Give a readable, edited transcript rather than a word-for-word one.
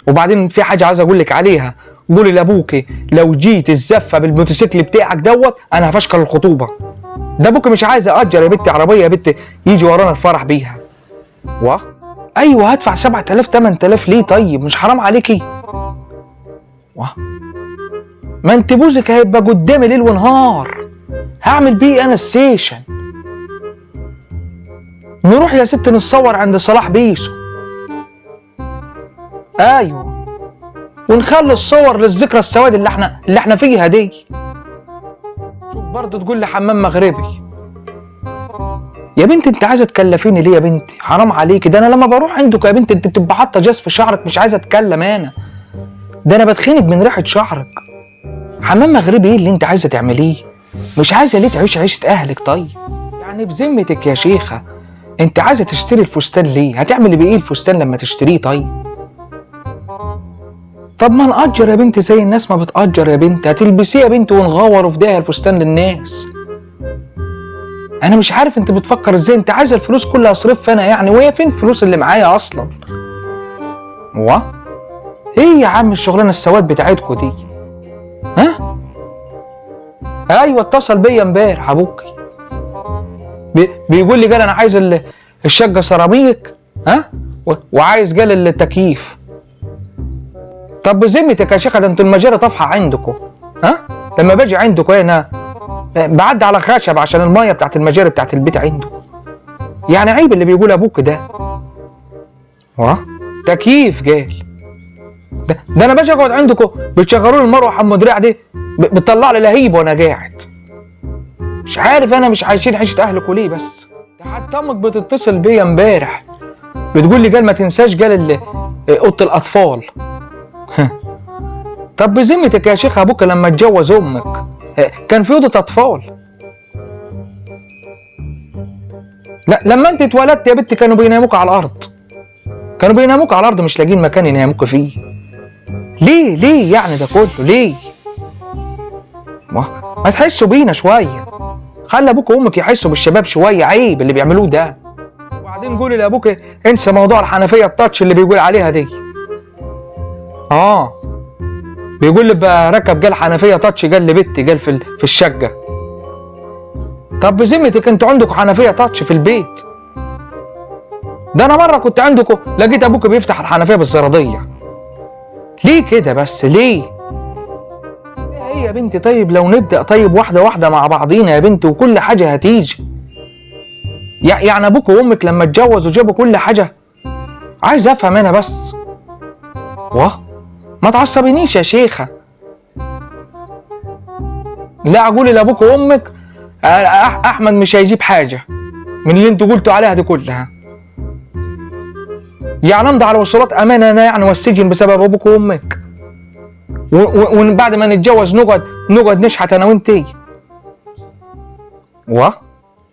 وبعدين في حاجه عايز اقول لك عليها، قولي لابوكي لو جيت الزفه بالموتوسيكل بتاعك دوت انا هفشكل الخطوبه. ده ابوكي مش عايز اجر يا بنتي عربيه يا بنتي يجي ورانا الفرح بيها. ايوه هدفع 7000 8000 ليه؟ طيب مش حرام عليكي؟ ما انت بوزك هيبقى قدامي ليل ونهار، هعمل بيه انا السيشن. نروح يا ست نتصور عند صلاح بيسو، ايوه، ونخلي الصور للذكرى السواد اللي احنا فيها دي. شوف برضه تقول لي حمام مغربي. يا بنتي انت عايزه تكلفيني ليه يا بنتي؟ حرام عليكي، ده انا لما بروح عندك يا بنتي انت بتبقى حاطه جاز في شعرك مش عايزه اتكلم انا، ده انا بتخنق من ريحه شعرك. حمام مغربي ايه اللي انت عايزه تعمليه؟ مش عايزه ليه تعيش عيشه اهلك؟ طيب يعني بذمتك يا شيخه انت عايزه تشتري الفستان ليه؟ هتعملي بايه الفستان لما تشتريه؟ طب ما نأجر يا بنتي زي الناس ما بتأجر يا بنتي، هتلبسيه يا بنتي ونغور في داهية الفستان للناس. انا مش عارف انت بتفكر ازاي، انت عايزه الفلوس كلها اصرفها انا يعني، وهي فين الفلوس اللي معايا اصلا؟ ايه يا عم الشغلانه السواد بتاعتكوا دي؟ ها؟ ايوه اتصل بيا امبارح ابوكي بيقول لي قال انا عايز الشقه سيراميك، ها؟ وعايز قال التكييف. طب بذمتك يا شيخه ده انتوا المجاري طافحه عندكم، ها؟ لما باجي عندكم هنا بعدي على خشب عشان الميه بتاعت المجاري بتاعت البيت عندكم. يعني عيب اللي بيقول ابوك ده. تكييف قال ده انا باجي اقعد عندكم بتشغلوا لي المروحه ام دراع دي بتطلع لي لهيب وانا قاعد. مش عارف انا مش عايشين عيشه اهلكم ليه بس. ده حتى امك بتتصل بيا امبارح بتقول لي قال ما تنساش قال اوضه الاطفال. طب بذمتك يا شيخ ابوك لما اتجوز امك كان في اوضه اطفال؟ لا لما انت اتولدت يا بنتي كانوا بيناموك على الارض، كانوا بيناموك على الارض مش لاقيين مكان يناموك فيه. ليه يعني ده كله ليه؟ ما تحسوا بينا شويه، خلي ابوك وامك يحسوا بالشباب شويه، عيب اللي بيعملوه ده. وبعدين قولي لابوك انسى موضوع الحنفيه التاتش اللي بيقول عليها دي. بيقول لي بقى ركب قال حنفيه تاتش قال لبنتي قال في الشقه. طب بذمتك انتوا عندكم حنفيه تاتش في البيت؟ ده انا مره كنت عندكم لقيت ابوك بيفتح الحنفيه بالزراديه. ليه كده بس ليه؟ ايه يا بنتي؟ طيب لو نبدا طيب واحده واحده مع بعضينا يا بنتي وكل حاجه هتيجي. يعني ابوك وامك لما اتجوزوا جابوا كل حاجه؟ عايز افهم انا بس. ما تعصبينيش يا شيخه. لا قولي لابوك وامك احمد مش هيجيب حاجه من اللي انتوا قلتوا عليها دي كلها. يعني امضي على وصولات امانه انا يعني والسجن بسبب ابوك وامك، وبعد ما نتجوز نقعد نشحت انا وانتي.